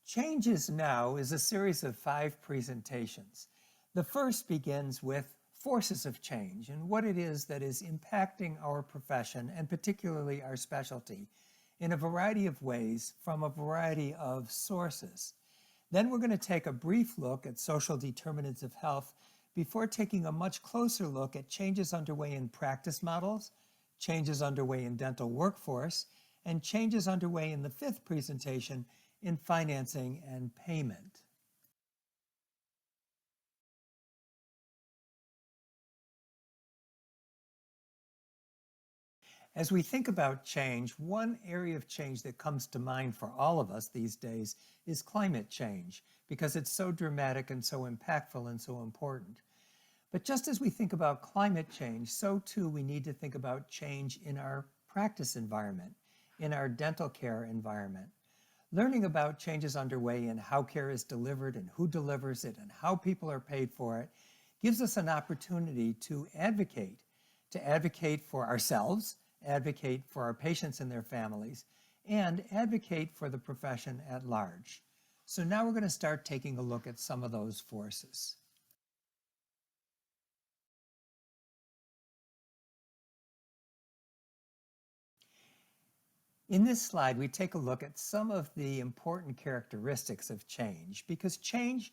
Changes Now is a series of 5 presentations. The first begins with forces of change and what it is that is impacting our profession and particularly our specialty in a variety of ways from a variety of sources. Then we're going to take a brief look at social determinants of health before taking a much closer look at changes underway in practice models, changes underway in dental workforce, and changes underway in the 5th presentation in financing and payment. As we think about change, one area of change that comes to mind for all of us these days is climate change, because it's so dramatic and so impactful and so important. But just as we think about climate change, so too we need to think about change in our practice environment, in our dental care environment. Learning about changes underway in how care is delivered and who delivers it and how people are paid for it gives us an opportunity to advocate for ourselves, advocate for our patients and their families, and advocate for the profession at large. So now we're going to start taking a look at some of those forces. In this slide, we take a look at some of the important characteristics of change, because change,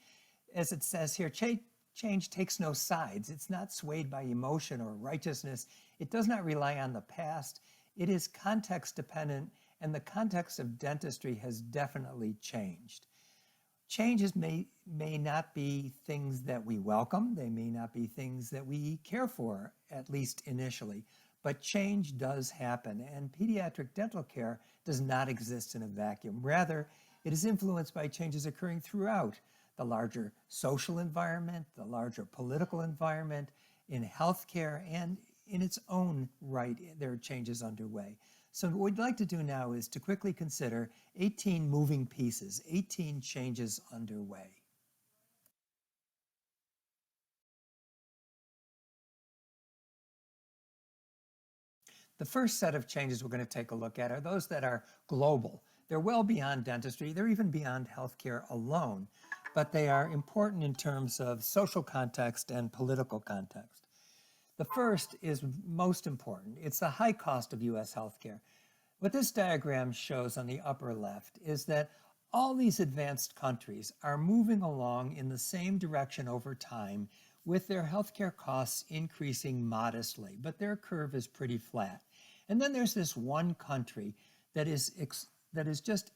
as it says here, change takes no sides. It's not swayed by emotion or righteousness. It does not rely on the past. It is context dependent, and the context of dentistry has definitely changed. Changes may not be things that we welcome. They may not be things that we care for, at least initially. But change does happen, and pediatric dental care does not exist in a vacuum. Rather, it is influenced by changes occurring throughout the larger social environment, the larger political environment, in healthcare, and in its own right, there are changes underway. So what we'd like to do now is to quickly consider 18 moving pieces, 18 changes underway. The first set of changes we're going to take a look at are those that are global. They're well beyond dentistry. They're even beyond healthcare alone, but they are important in terms of social context and political context. The first is most important. It's the high cost of U.S. healthcare. What this diagram shows on the upper left is that all these advanced countries are moving along in the same direction over time, with their healthcare costs increasing modestly, but their curve is pretty flat. And then there's this one country that is just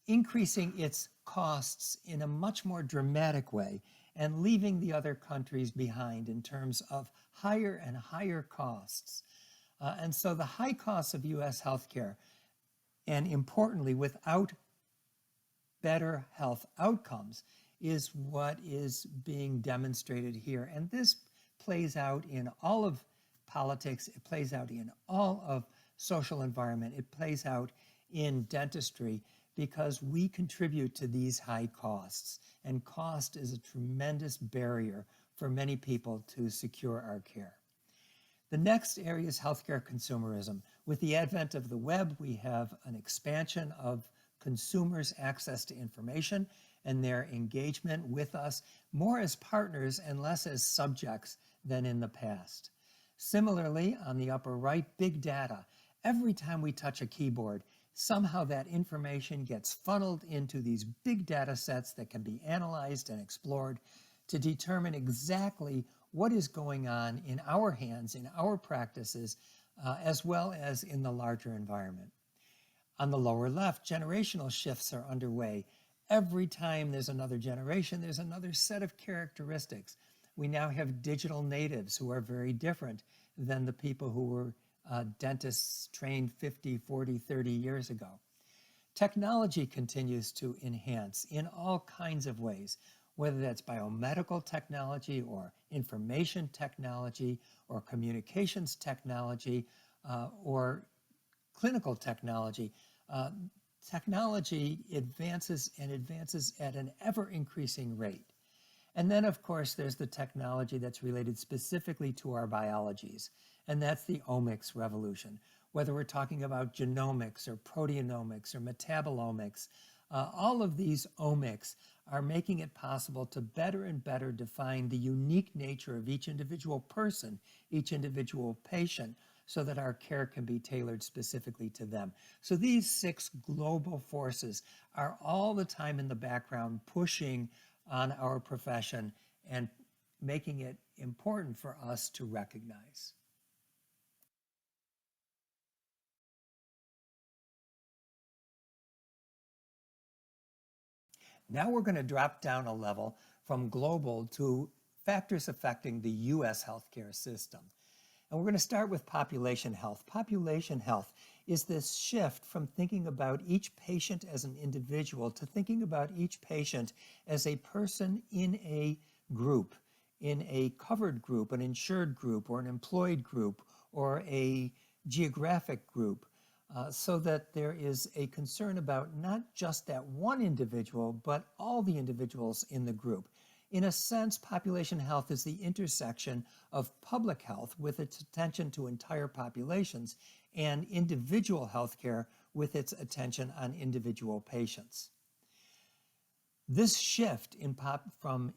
increasing its costs in a much more dramatic way and leaving the other countries behind in terms of higher and higher costs. And so the high costs of U.S. healthcare, and importantly, without better health outcomes, is what is being demonstrated here. And this plays out in all of politics, it plays out in all of social environment, it plays out in dentistry, because we contribute to these high costs. And cost is a tremendous barrier for many people to secure our care. The next area is healthcare consumerism. With the advent of the web, we have an expansion of consumers' access to information and their engagement with us more as partners and less as subjects than in the past. Similarly, on the upper right, big data. Every time we touch a keyboard, somehow that information gets funneled into these big data sets that can be analyzed and explored to determine exactly what is going on in our hands, in our practices, as well as in the larger environment. On the lower left, generational shifts are underway. Every time there's another generation, there's another set of characteristics. We now have digital natives who are very different than the people who were dentists trained 50, 40, 30 years ago. Technology continues to enhance in all kinds of ways, whether that's biomedical technology or information technology or communications technology or clinical technology. Technology advances and advances at an ever-increasing rate. And then, of course, there's the technology that's related specifically to our biologies, and that's the omics revolution. Whether we're talking about genomics or proteomics or metabolomics, All of these omics are making it possible to better and better define the unique nature of each individual person, each individual patient, so that our care can be tailored specifically to them. So these 6 global forces are all the time in the background pushing on our profession and making it important for us to recognize. Now we're going to drop down a level from global to factors affecting the U.S. healthcare system. And we're going to start with population health. Population health is this shift from thinking about each patient as an individual to thinking about each patient as a person in a group, in a covered group, an insured group, or an employed group, or a geographic group. So that there is a concern about not just that one individual, but all the individuals in the group. In a sense, population health is the intersection of public health with its attention to entire populations and individual healthcare with its attention on individual patients. This shift from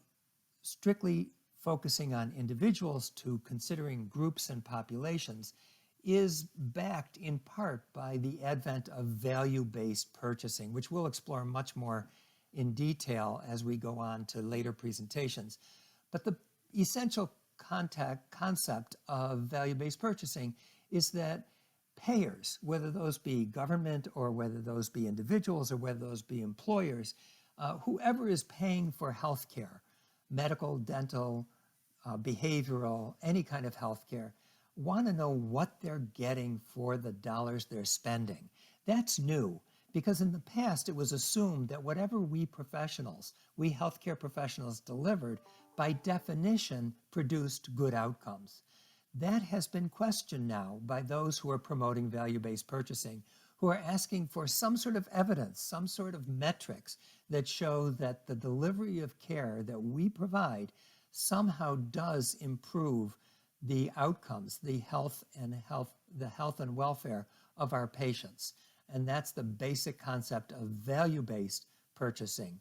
strictly focusing on individuals to considering groups and populations is backed in part by the advent of value-based purchasing, which we'll explore much more in detail as we go on to later presentations. But the essential concept of value-based purchasing is that payers, whether those be government or whether those be individuals or whether those be employers, whoever is paying for health care, medical, dental, behavioral, any kind of health care, want to know what they're getting for the dollars they're spending. That's new, because in the past it was assumed that whatever we healthcare professionals delivered, by definition produced good outcomes. That has been questioned now by those who are promoting value-based purchasing, who are asking for some sort of evidence, some sort of metrics that show that the delivery of care that we provide somehow does improve the outcomes, the health and welfare of our patients. And that's the basic concept of value-based purchasing.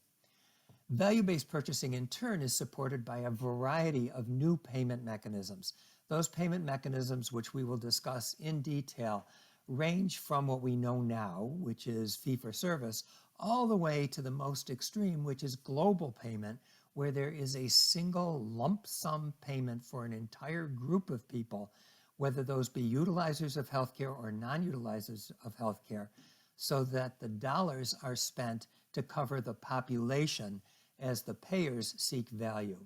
Value-based purchasing in turn is supported by a variety of new payment mechanisms. Those payment mechanisms, which we will discuss in detail, range from what we know now, which is fee-for-service, all the way to the most extreme, which is global payment, where there is a single lump sum payment for an entire group of people, whether those be utilizers of healthcare or non-utilizers of healthcare, so that the dollars are spent to cover the population as the payers seek value.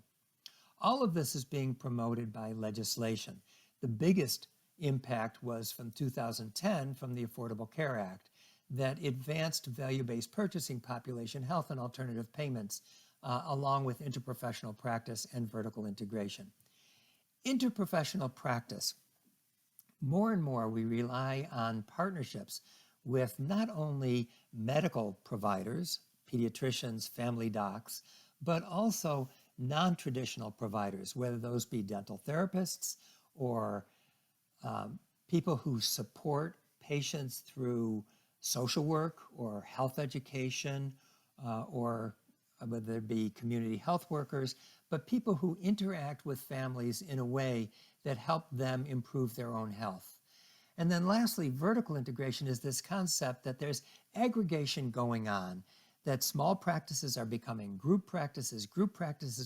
All of this is being promoted by legislation. The biggest impact was from 2010 from the Affordable Care Act that advanced value-based purchasing, population health, and alternative payments along with interprofessional practice and vertical integration. Interprofessional practice. More and more we rely on partnerships with not only medical providers, pediatricians, family docs, but also non-traditional providers, whether those be dental therapists or people who support patients through social work or health education or whether it be community health workers, but people who interact with families in a way that help them improve their own health. And then lastly, vertical integration is this concept that there's aggregation going on, that small practices are becoming group practices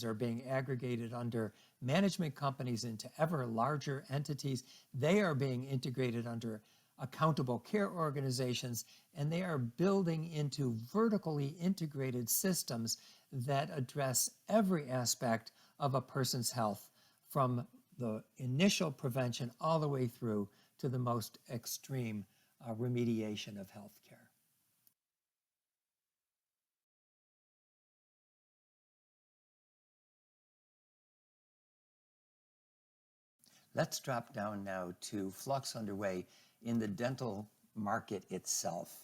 are being aggregated under management companies into ever larger entities, they are being integrated under accountable care organizations, and they are building into vertically integrated systems that address every aspect of a person's health, from the initial prevention all the way through to the most extreme remediation of health care. Let's drop down now to flux underway in the dental market itself.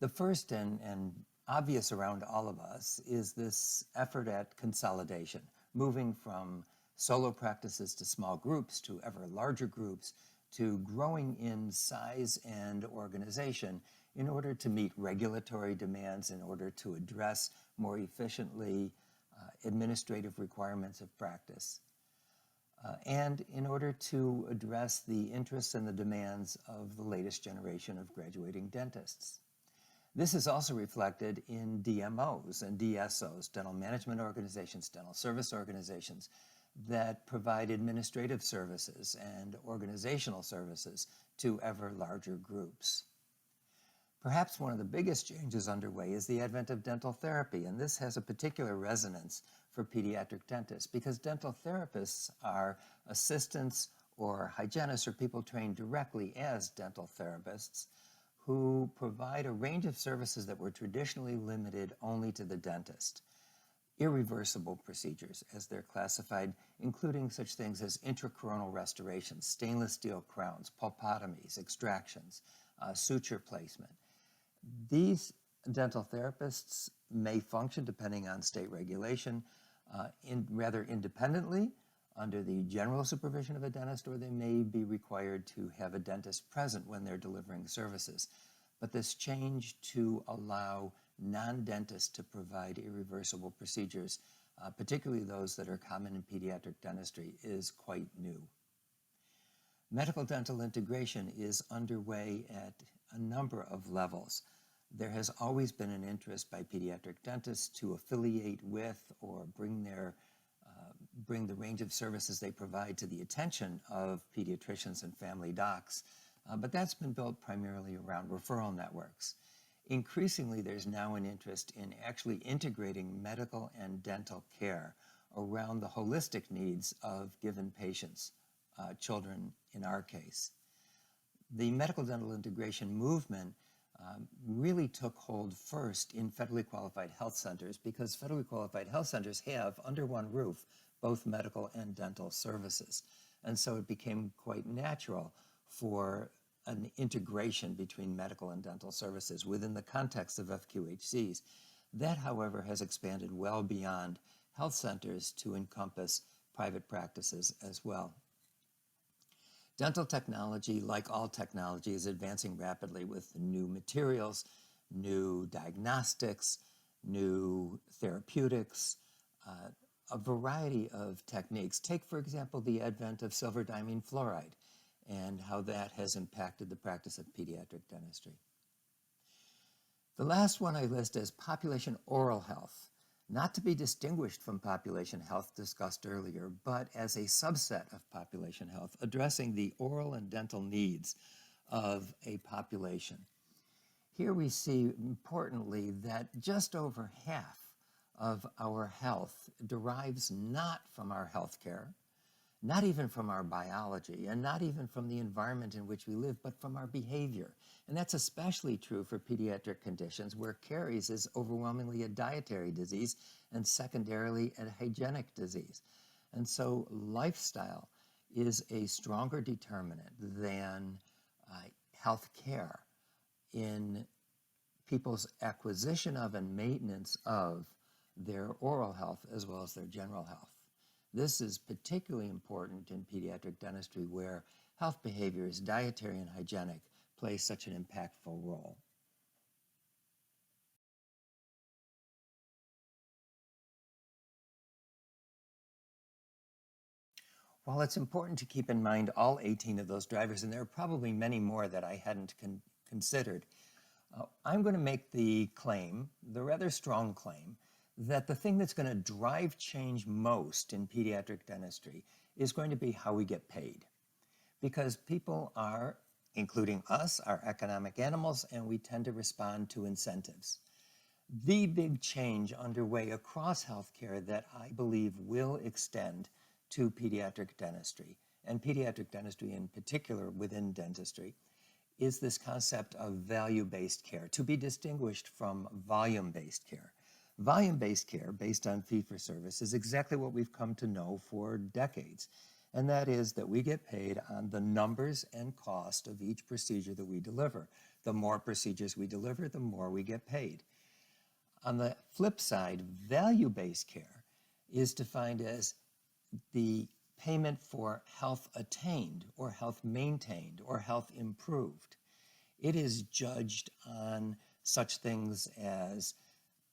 The first and obvious around all of us is this effort at consolidation, moving from solo practices to small groups to ever larger groups to growing in size and organization in order to meet regulatory demands, in order to address more efficiently administrative requirements of practice, and in order to address the interests and the demands of the latest generation of graduating dentists. This is also reflected in DMOs and DSOs, dental management organizations, dental service organizations, that provide administrative services and organizational services to ever larger groups. Perhaps one of the biggest changes underway is the advent of dental therapy, and this has a particular resonance for pediatric dentists because dental therapists are assistants or hygienists or people trained directly as dental therapists who provide a range of services that were traditionally limited only to the dentist. Irreversible procedures, as they're classified, including such things as intracoronal restorations, stainless steel crowns, pulpotomies, extractions, suture placement. These dental therapists may function, depending on state regulation, rather independently under the general supervision of a dentist, or they may be required to have a dentist present when they're delivering services. But this change to allow non-dentists to provide irreversible procedures, particularly those that are common in pediatric dentistry, is quite new. Medical dental integration is underway at a number of levels. There has always been an interest by pediatric dentists to affiliate with or bring the range of services they provide to the attention of pediatricians and family docs, but that's been built primarily around referral networks. Increasingly, there's now an interest in actually integrating medical and dental care around the holistic needs of given patients, children in our case. The medical dental integration movement really took hold first in federally qualified health centers because federally qualified health centers have, under one roof, both medical and dental services. And so it became quite natural for an integration between medical and dental services within the context of FQHCs. That, however, has expanded well beyond health centers to encompass private practices as well. Dental technology, like all technology, is advancing rapidly with new materials, new diagnostics, new therapeutics, a variety of techniques. Take, for example, the advent of silver diamine fluoride and how that has impacted the practice of pediatric dentistry. The last one I list is population oral health, not to be distinguished from population health discussed earlier, but as a subset of population health, addressing the oral and dental needs of a population. Here we see, importantly, that just over half of our health derives not from our health care, not even from our biology, and not even from the environment in which we live, but from our behavior. And that's especially true for pediatric conditions where caries is overwhelmingly a dietary disease and secondarily a hygienic disease. And so lifestyle is a stronger determinant than health care in people's acquisition of and maintenance of their oral health as well as their general health. This is particularly important in pediatric dentistry where health behaviors, dietary and hygienic, play such an impactful role. While it's important to keep in mind all 18 of those drivers, and there are probably many more that I hadn't considered, I'm going to make the claim, the rather strong claim, that the thing that's going to drive change most in pediatric dentistry is going to be how we get paid. Because people are, including us, are economic animals, and we tend to respond to incentives. The big change underway across healthcare that I believe will extend to pediatric dentistry, and pediatric dentistry in particular within dentistry, is this concept of value-based care, to be distinguished from volume-based care. Volume-based care, based on fee-for-service, is exactly what we've come to know for decades, and that is that we get paid on the numbers and cost of each procedure that we deliver. The more procedures we deliver, the more we get paid. On the flip side, value-based care is defined as the payment for health attained or health maintained or health improved. It is judged on such things as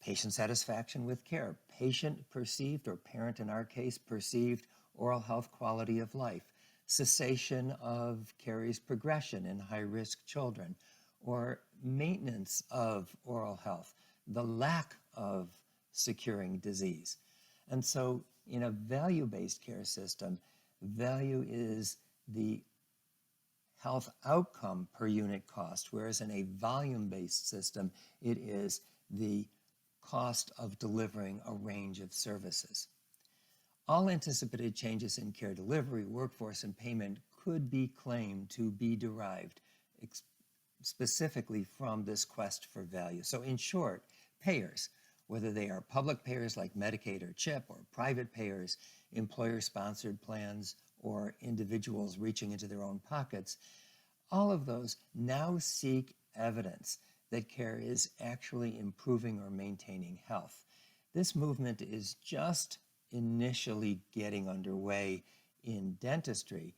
patient satisfaction with care, patient perceived, or parent in our case, perceived oral health quality of life, cessation of caries progression in high-risk children, or maintenance of oral health, the lack of securing disease. And so in a value-based care system, value is the health outcome per unit cost, whereas in a volume-based system, it is the cost of delivering a range of services. All anticipated changes in care delivery, workforce, and payment could be claimed to be derived specifically from this quest for value. So in short, payers, whether they are public payers like Medicaid or CHIP, or private payers, employer-sponsored plans, or individuals reaching into their own pockets, all of those now seek evidence that care is actually improving or maintaining health. This movement is just initially getting underway in dentistry,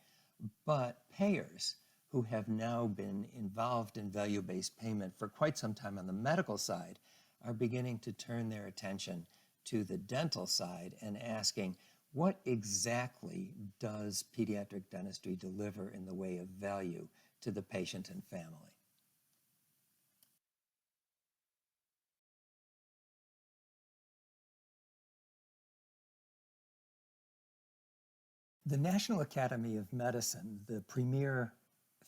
but payers who have now been involved in value-based payment for quite some time on the medical side are beginning to turn their attention to the dental side and asking, what exactly does pediatric dentistry deliver in the way of value to the patient and family? The National Academy of Medicine, the premier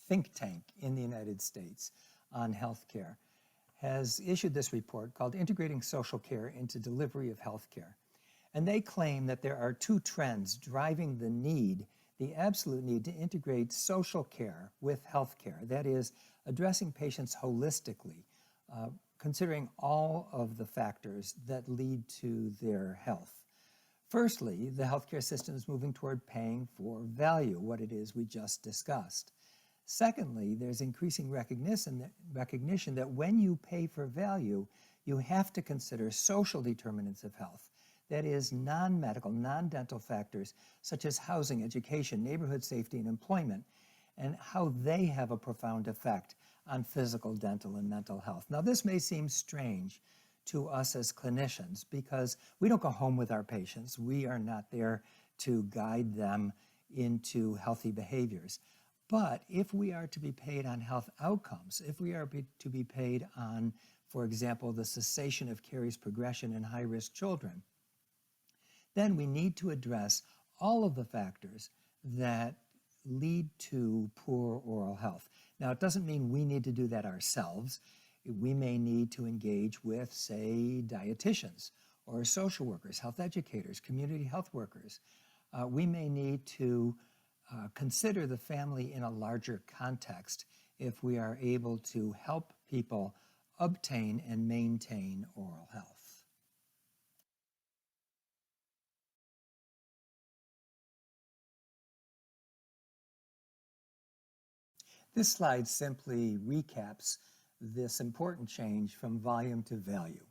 think tank in the United States on healthcare, has issued this report called Integrating Social Care into Delivery of Healthcare. And they claim that there are two trends driving the need, the absolute need to integrate social care with healthcare. That is, addressing patients holistically, considering all of the factors that lead to their health. Firstly, the healthcare system is moving toward paying for value, what it is we just discussed. Secondly, there's increasing recognition that when you pay for value, you have to consider social determinants of health. That is, non-medical, non-dental factors such as housing, education, neighborhood safety, and employment, and how they have a profound effect on physical, dental, and mental health. Now, this may seem strange to us as clinicians because we don't go home with our patients. We are not there to guide them into healthy behaviors. But if we are to be paid on health outcomes, if we are to be paid on, for example, the cessation of caries progression in high-risk children, then we need to address all of the factors that lead to poor oral health. Now, it doesn't mean we need to do that ourselves. We may need to engage with, say, dietitians or social workers, health educators, community health workers. We may need to consider the family in a larger context if we are able to help people obtain and maintain oral health. This slide simply recaps this important change from volume to value.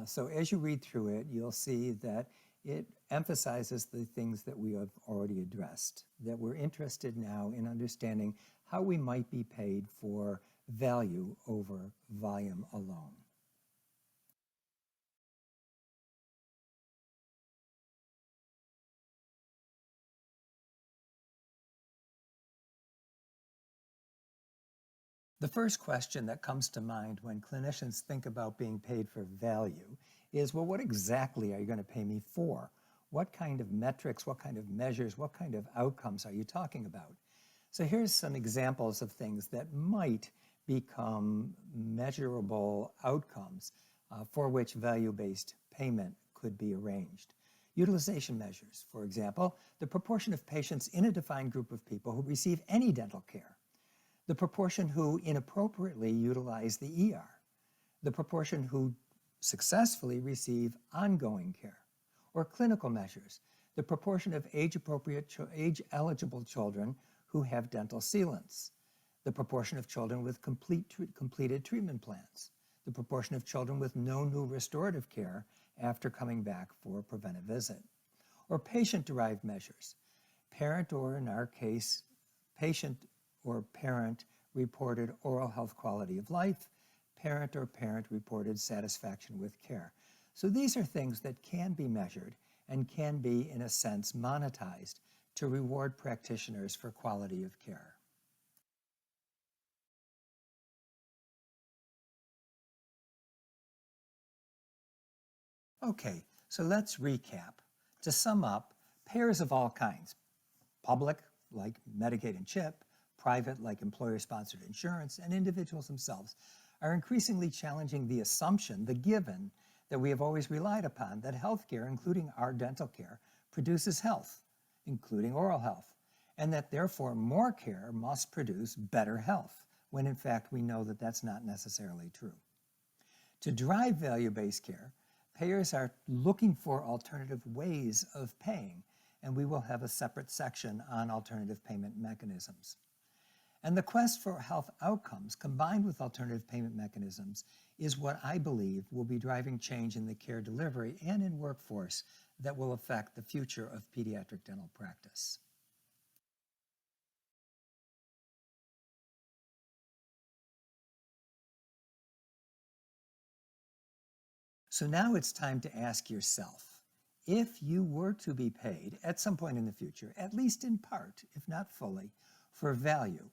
So as you read through it, you'll see that it emphasizes the things that we have already addressed, that we're interested now in understanding how we might be paid for value over volume alone. The first question that comes to mind when clinicians think about being paid for value is, well, what exactly are you going to pay me for? What kind of metrics, what kind of measures, what kind of outcomes are you talking about? So here's some examples of things that might become measurable outcomes for which value-based payment could be arranged. Utilization measures, for example, the proportion of patients in a defined group of people who receive any dental care, the proportion who inappropriately utilize the ER, the proportion who successfully receive ongoing care, or clinical measures, the proportion of age-eligible children who have dental sealants, the proportion of children with completed treatment plans, the proportion of children with no new restorative care after coming back for a preventive visit, or patient-derived measures. parent, or in our case, patient or parent reported oral health quality of life, parent or parent reported satisfaction with care. So these are things that can be measured and can be, in a sense, monetized to reward practitioners for quality of care. Okay, so let's recap. To sum up, payers of all kinds, public, like Medicaid and CHIP, private, like employer-sponsored insurance, and individuals themselves, are increasingly challenging the assumption, the given, that we have always relied upon, that healthcare, including our dental care, produces health, including oral health, and that therefore more care must produce better health, when in fact we know that that's not necessarily true. To drive value-based care, payers are looking for alternative ways of paying, and we will have a separate section on alternative payment mechanisms. And the quest for health outcomes combined with alternative payment mechanisms is what I believe will be driving change in the care delivery and in workforce that will affect the future of pediatric dental practice. So now it's time to ask yourself, if you were to be paid at some point in the future, at least in part, if not fully, for value,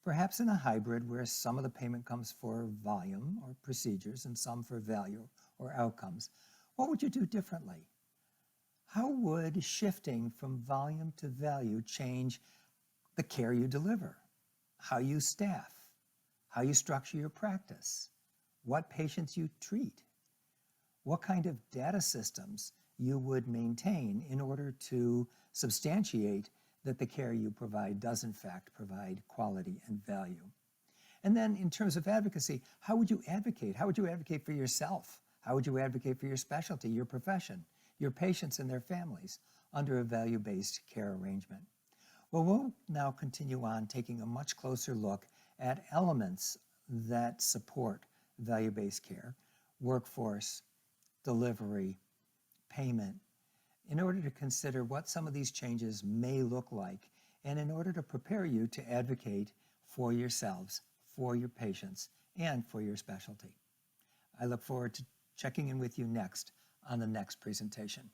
perhaps in a hybrid where some of the payment comes for volume or procedures and some for value or outcomes, what would you do differently? How would shifting from volume to value change the care you deliver, how you staff, how you structure your practice, what patients you treat, what kind of data systems you would maintain in order to substantiate that the care you provide does in fact provide quality and value? And then in terms of advocacy, how would you advocate? How would you advocate for yourself? How would you advocate for your specialty, your profession, your patients and their families under a value-based care arrangement? Well, we'll now continue on taking a much closer look at elements that support value-based care, workforce, delivery, payment, in order to consider what some of these changes may look like, and in order to prepare you to advocate for yourselves, for your patients, and for your specialty. I look forward to checking in with you next on the next presentation.